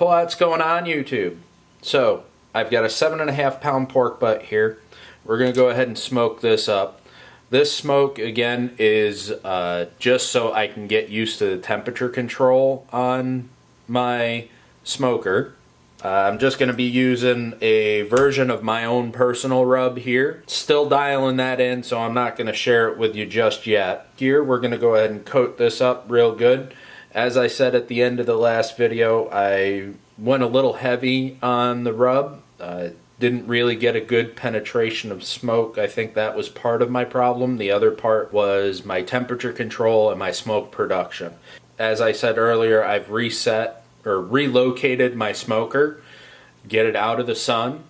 What's going on, YouTube? So I've got a 7.5 pound pork butt here. We're gonna go ahead and smoke this up. This smoke again is just so I can get used to the temperature control on my smoker. I'm just going to be using a version of my own personal rub here. Still dialing that in, so I'm not going to share it with you just yet. Here we're going to go ahead and coat this up real good. As I said at the end of the last video, I went a little heavy on the rub. Didn't really get a good penetration of smoke. I think that was part of my problem. The other part was my temperature control and my smoke production. As I said earlier, I've reset or relocated my smoker, get it out of the sun.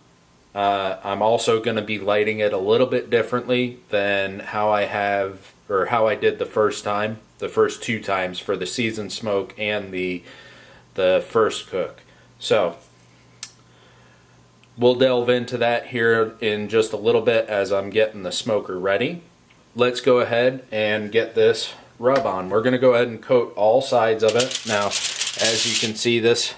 I'm also going to be lighting it a little bit differently than how I did the first two times for the seasoned smoke and the first cook. So we'll delve into that here in just a little bit as I'm getting the smoker ready. Let's go ahead and get this rub on. We're going to go ahead and coat all sides of it. Now, as you can see, this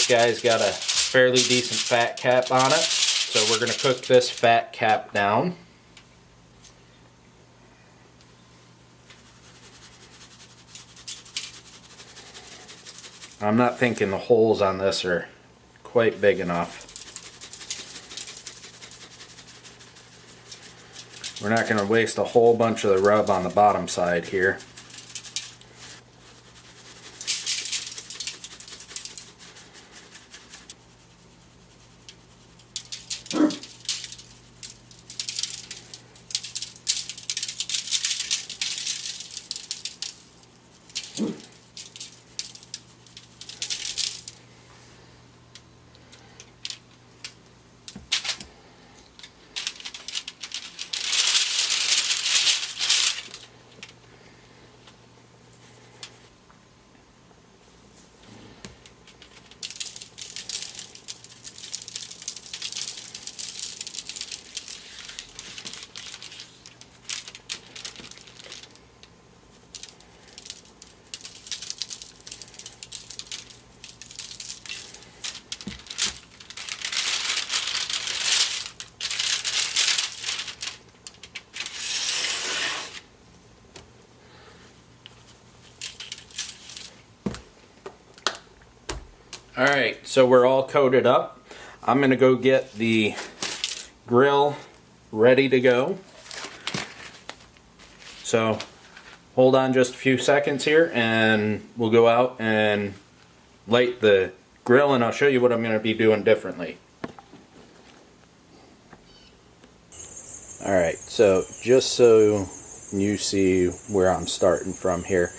guy's got a fairly decent fat cap on it. So we're going to cook this fat cap down. I'm not thinking the holes on this are quite big enough. We're not going to waste a whole bunch of the rub on the bottom side here. Alright, so we're all coated up. I'm going to go get the grill ready to go. So hold on just a few seconds here and we'll go out and light the grill and I'll show you what I'm going to be doing differently. Alright, so just so you see where I'm starting from here.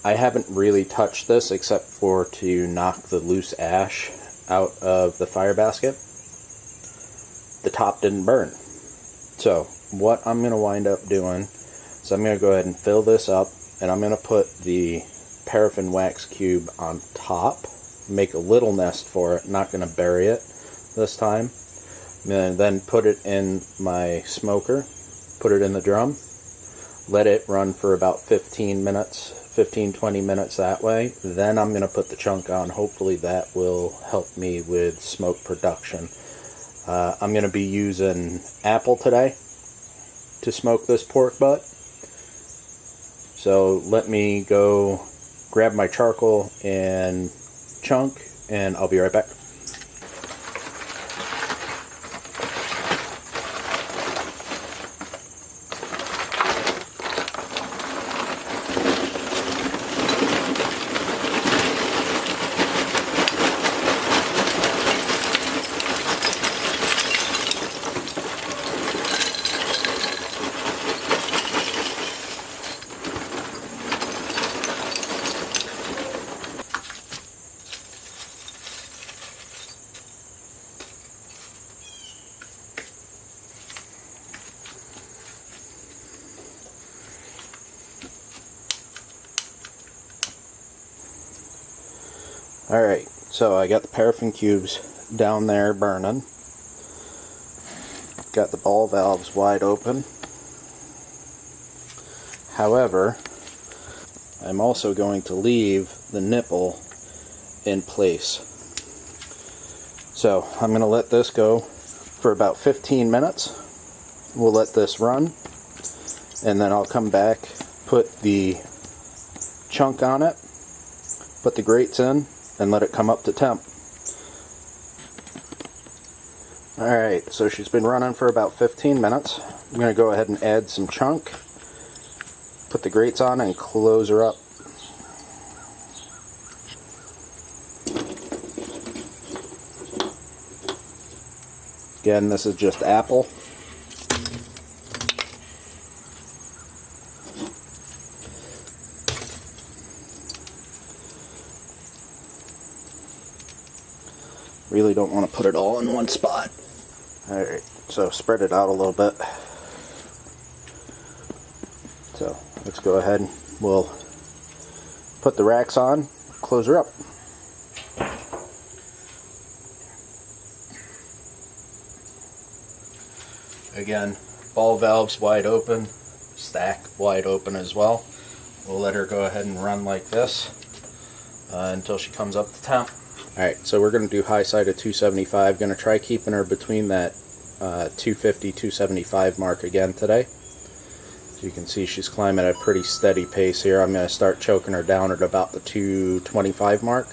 I haven't really touched this except for to knock the loose ash out of the fire basket. The top didn't burn. So what I'm going to wind up doing is I'm going to go ahead and fill this up and I'm going to put the paraffin wax cube on top. Make a little nest for it, not going to bury it this time. And then put it in my smoker, put it in the drum, let it run for about 15 minutes. 15-20 minutes that way. Then I'm going to put the chunk on. Hopefully that will help me with smoke production. I'm going to be using apple today to smoke this pork butt. So let me go grab my charcoal and chunk and I'll be right back. Alright, so I got the paraffin cubes down there burning. Got the ball valves wide open. However, I'm also going to leave the nipple in place. So I'm going to let this go for about 15 minutes. We'll let this run, and then I'll come back, put the chunk on it, put the grates in, and let it come up to temp. Alright, so she's been running for about 15 minutes. I'm going to go ahead and add some chunk, put the grates on, and close her up. Again, this is just apple. Really don't want to put it all in one spot. Alright, so spread it out a little bit. So let's go ahead and we'll put the racks on, close her up. Again, ball valves wide open, stack wide open as well. We'll let her go ahead and run like this until she comes up to temp. Alright, so we're going to do high side of 275. Going to try keeping her between that 250, 275 mark again today. As you can see, she's climbing at a pretty steady pace here. I'm going to start choking her down at about the 225 mark.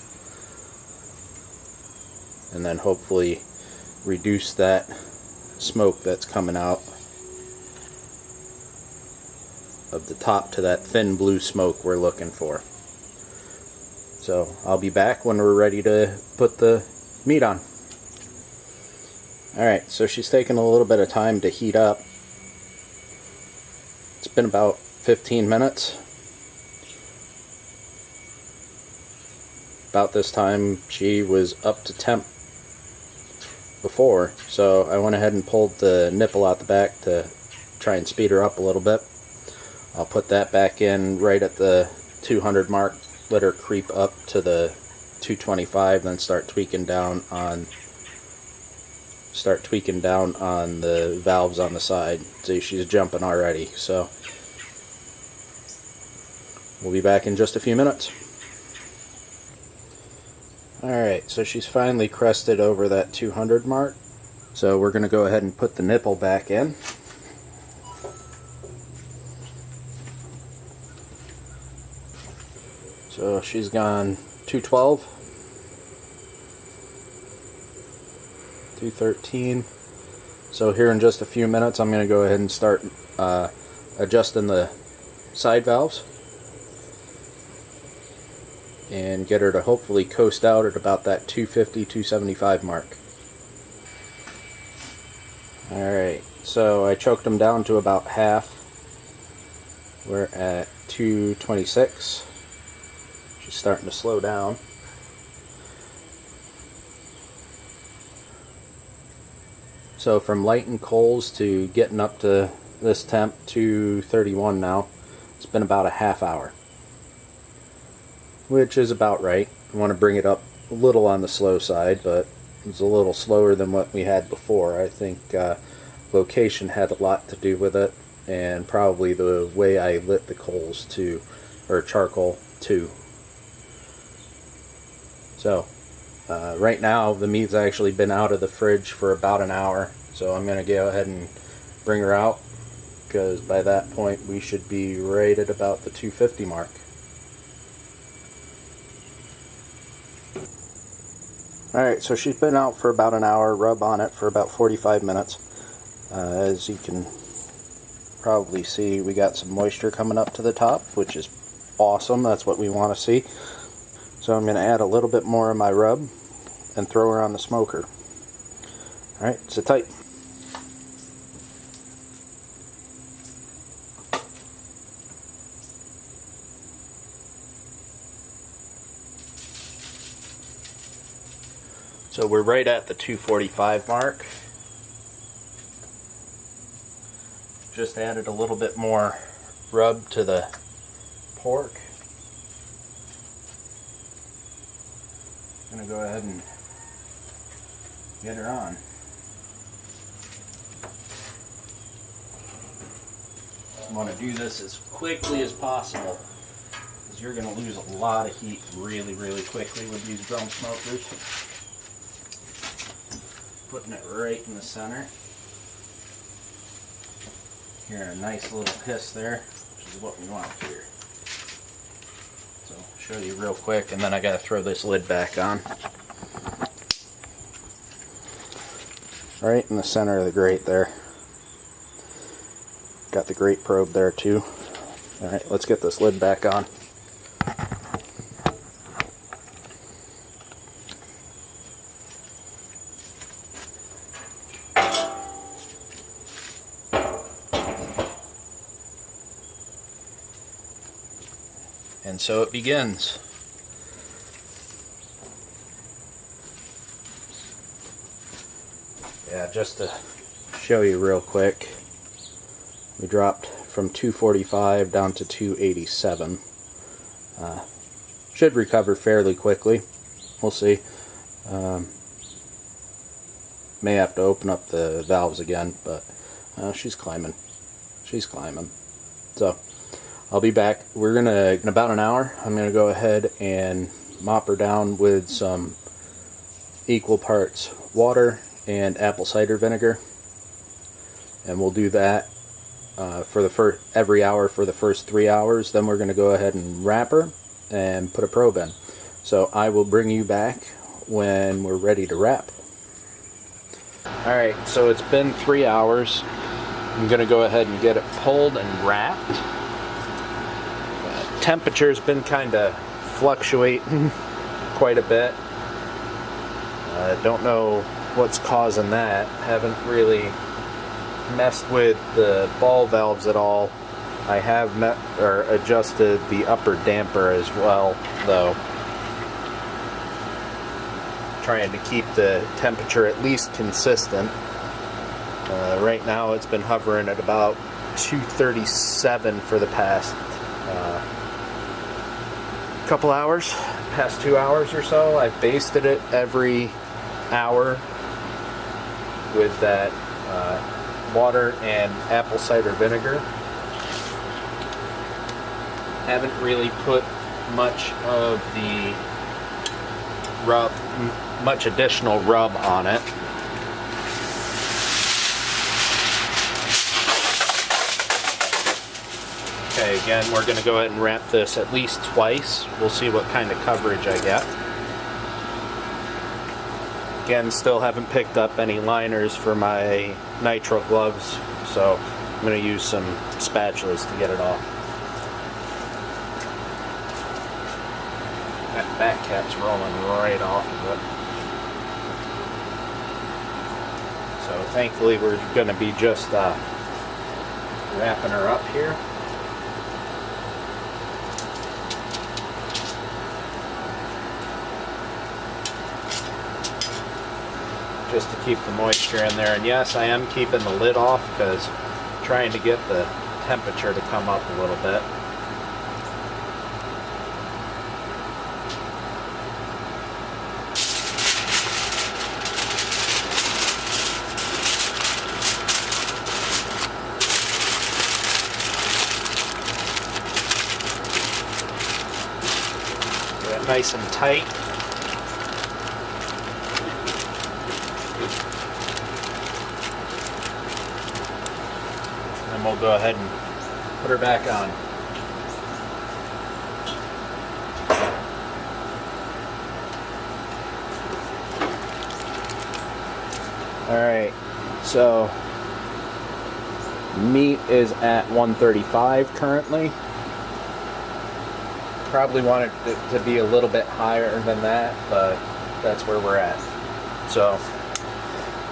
And then hopefully reduce that smoke that's coming out of the top to that thin blue smoke we're looking for. So I'll be back when we're ready to put the meat on. Alright, so she's taken a little bit of time to heat up. It's been about 15 minutes. About this time she was up to temp before, so I went ahead and pulled the nipple out the back to try and speed her up a little bit. I'll put that back in right at the 200 mark, let her creep up to the 225, then start tweaking down on the valves on the side. See, she's jumping already, so we'll be back in just a few minutes. Alright, so she's finally crested over that 200 mark. So we're going to go ahead and put the nipple back in. So she's gone 212, 213. So here in just a few minutes I'm going to go ahead and start adjusting the side valves and get her to hopefully coast out at about that 250, 275 mark. Alright, so I choked them down to about half. We're at 226. She's starting to slow down. So from lighting coals to getting up to this temp, 231 now, it's been about a half hour, which is about right. I want to bring it up a little on the slow side, but it's a little slower than what we had before. I think location had a lot to do with it, and probably the way I lit the coals too, or charcoal too. So right now the meat's actually been out of the fridge for about an hour, so I'm going to go ahead and bring her out, because by that point we should be right at about the 250 mark. Alright, so she's been out for about an hour, rub on it for about 45 minutes. As you can probably see, we got some moisture coming up to the top, which is awesome. That's what we want to see. So I'm going to add a little bit more of my rub and throw her on the smoker. Alright, sit tight. So we're right at the 245 mark. Just added a little bit more rub to the pork. I'm going to go ahead and get her on. I want to do this as quickly as possible, because you're going to lose a lot of heat really, really quickly with these drum smokers. Putting it right in the center. Here, a nice little hiss there, which is what we want here. So I'll show you real quick, and then I got to throw this lid back on. Right in the center of the grate there. Got the grate probe there too. Alright, let's get this lid back on. And so it begins. Yeah, just to show you real quick, we dropped from 245 down to 287. Should recover fairly quickly. We'll see. May have to open up the valves again, but she's climbing. She's climbing. So I'll be back. We're gonna, in about an hour, I'm gonna go ahead and mop her down with some equal parts water and apple cider vinegar, and we'll do that for the every hour for the first 3 hours. Then we're going to go ahead and wrap her and put a probe in. So I will bring you back when we're ready to wrap. Alright, so it's been 3 hours. I'm going to go ahead and get it pulled and wrapped. Temperature's been kind of fluctuating quite a bit. Don't know what's causing that. Haven't really messed with the ball valves at all. I have adjusted the upper damper as well, though, trying to keep the temperature at least consistent. Right now it's been hovering at about 237 for the past couple hours, past 2 hours or so. I've basted it every hour with that water and apple cider vinegar. Haven't really put much of the rub, much additional rub on it. Okay, again, we're going to go ahead and wrap this at least twice. We'll see what kind of coverage I get. Again, still haven't picked up any liners for my nitro gloves, so I'm going to use some spatulas to get it off. That back cap's rolling right off of it. So thankfully we're going to be just wrapping her up here. Just to keep the moisture in there. And yes, I am keeping the lid off because I'm trying to get the temperature to come up a little bit. Get it nice and tight. And we'll go ahead and put her back on. Alright, so meat is at 135 currently. Probably wanted it to be a little bit higher than that, but that's where we're at. So,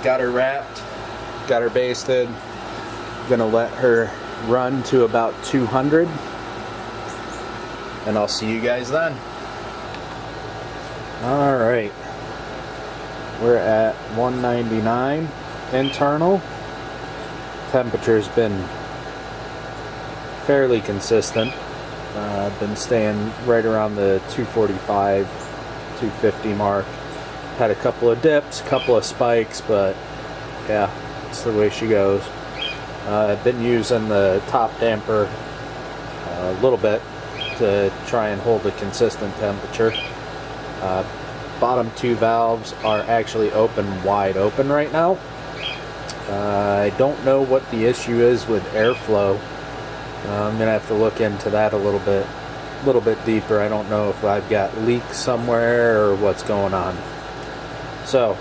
got her wrapped, got her basted. Gonna let her run to about 200, and I'll see you guys then. Alright, we're at 199 internal. Temperature's been fairly consistent. I've been staying right around the 245, 250 mark. Had a couple of dips, a couple of spikes, but yeah, it's the way she goes. I've been using the top damper a little bit to try and hold a consistent temperature. Bottom two valves are actually wide open right now. I don't know what the issue is with airflow. I'm gonna have to look into that a little bit deeper. I don't know if I've got leaks somewhere or what's going on. So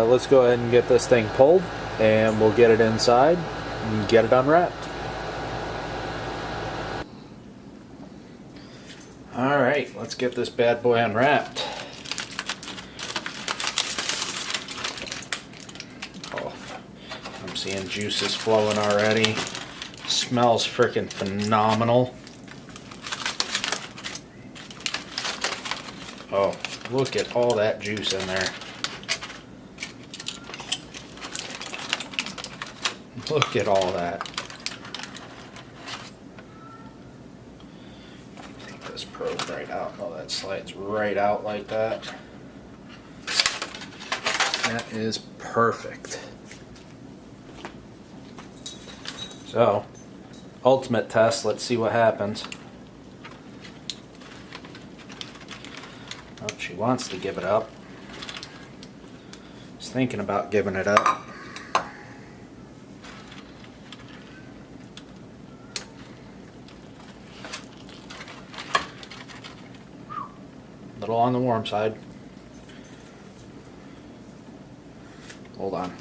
let's go ahead and get this thing pulled, and we'll get it inside and get it unwrapped. Alright, let's get this bad boy unwrapped. Oh, I'm seeing juices flowing already. Smells freaking phenomenal. Oh, look at all that juice in there. Look at all that. Take this probe right out. Oh, that slides right out like that. That is perfect. So, ultimate test. Let's see what happens. Oh, she wants to give it up. She's thinking about giving it up. A little on the warm side. Hold on.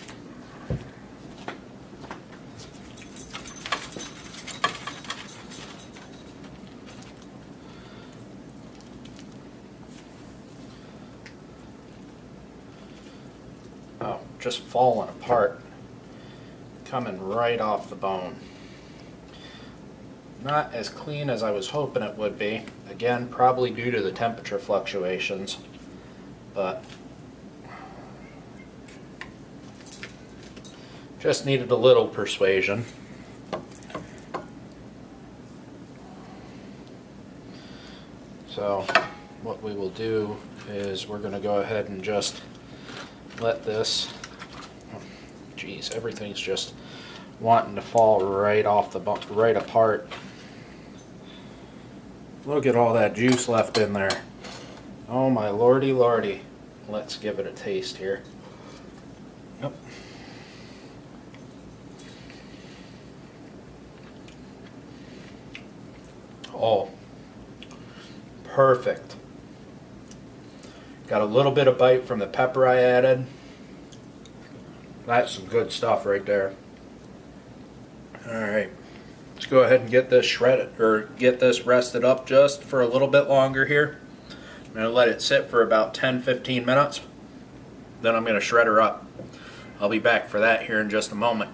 Oh, just falling apart. Coming right off the bone. Not as clean as I was hoping it would be. Again, probably due to the temperature fluctuations, but just needed a little persuasion. So what we will do is we're going to go ahead and just let this, geez, everything's just wanting to fall right off the right apart. Look at all that juice left in there. Oh my lordy lordy. Let's give it a taste here. Yep. Oh, perfect. Got a little bit of bite from the pepper I added. That's some good stuff right there. Alright. Let's go ahead and get this shredded, or get this rested up just for a little bit longer here. I'm going to let it sit for about 10-15 minutes. Then I'm going to shred her up. I'll be back for that here in just a moment.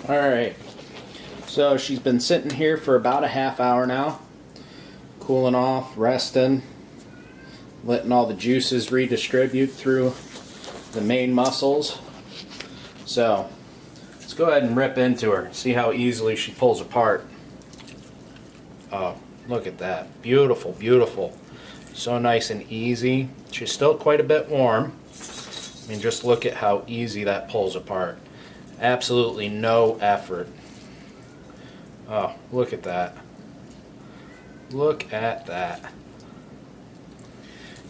Alright, so she's been sitting here for about a half hour now. Cooling off, resting, letting all the juices redistribute through the main muscles. So, let's go ahead and rip into her, see how easily she pulls apart. Oh, look at that. Beautiful, beautiful. So nice and easy. She's still quite a bit warm. I mean, just look at how easy that pulls apart. Absolutely no effort. Oh, look at that. Look at that.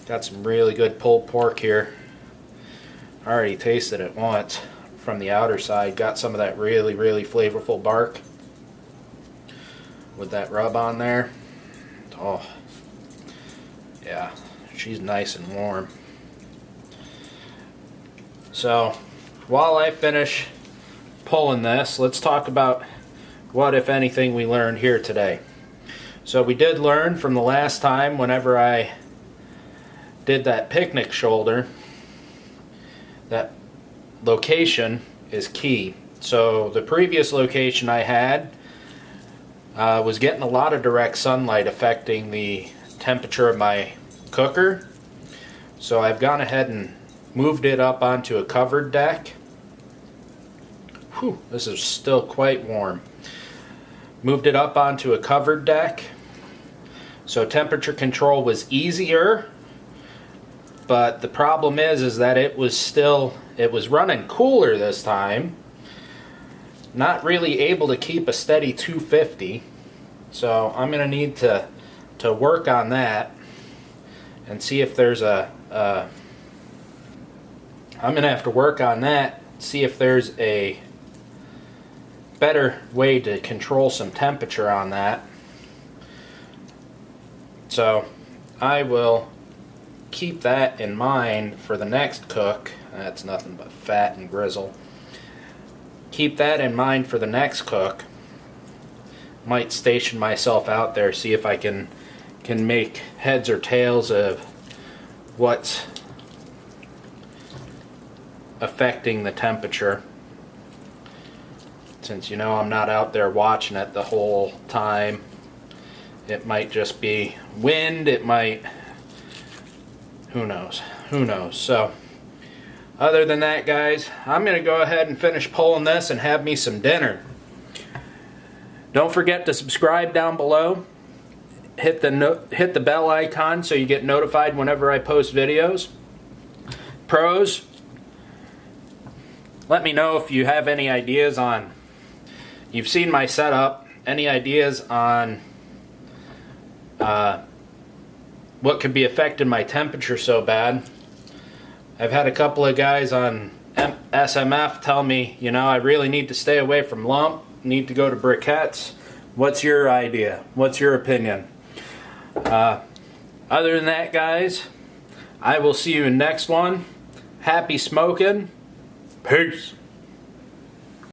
Got some really good pulled pork here. I already tasted it once. From the outer side, got some of that really, really flavorful bark with that rub on there. Oh, yeah, she's nice and warm. So, while I finish pulling this, let's talk about what, if anything, we learned here today. So we did learn from the last time whenever I did that picnic shoulder that location is key. So the previous location I had was getting a lot of direct sunlight affecting the temperature of my cooker. So I've gone ahead and moved it up onto a covered deck. Whew, this is still quite warm. Moved it up onto a covered deck. So temperature control was easier. But the problem is that it was running cooler this time. Not really able to keep a steady 250. So I'm going to need to work on that and see if there's I'm going to have to work on that, see if there's a better way to control some temperature on that. So I will keep that in mind for the next cook. That's nothing but fat and grizzle. Keep that in mind for the next cook. Might station myself out there, see if I can make heads or tails of what's affecting the temperature. Since you know I'm not out there watching it the whole time. It might just be wind, it might, who knows, So other than that, guys, I'm going to go ahead and finish pulling this and have me some dinner. Don't forget to subscribe down below. Hit the bell icon so you get notified whenever I post videos. Pros, let me know if you have any ideas on, you've seen my setup, any ideas on what could be affecting my temperature so bad. I've had a couple of guys on SMF tell me, you know, I really need to stay away from lump, need to go to briquettes. What's your idea? What's your opinion? Other than that, guys, I will see you in the next one. Happy smoking. Peace.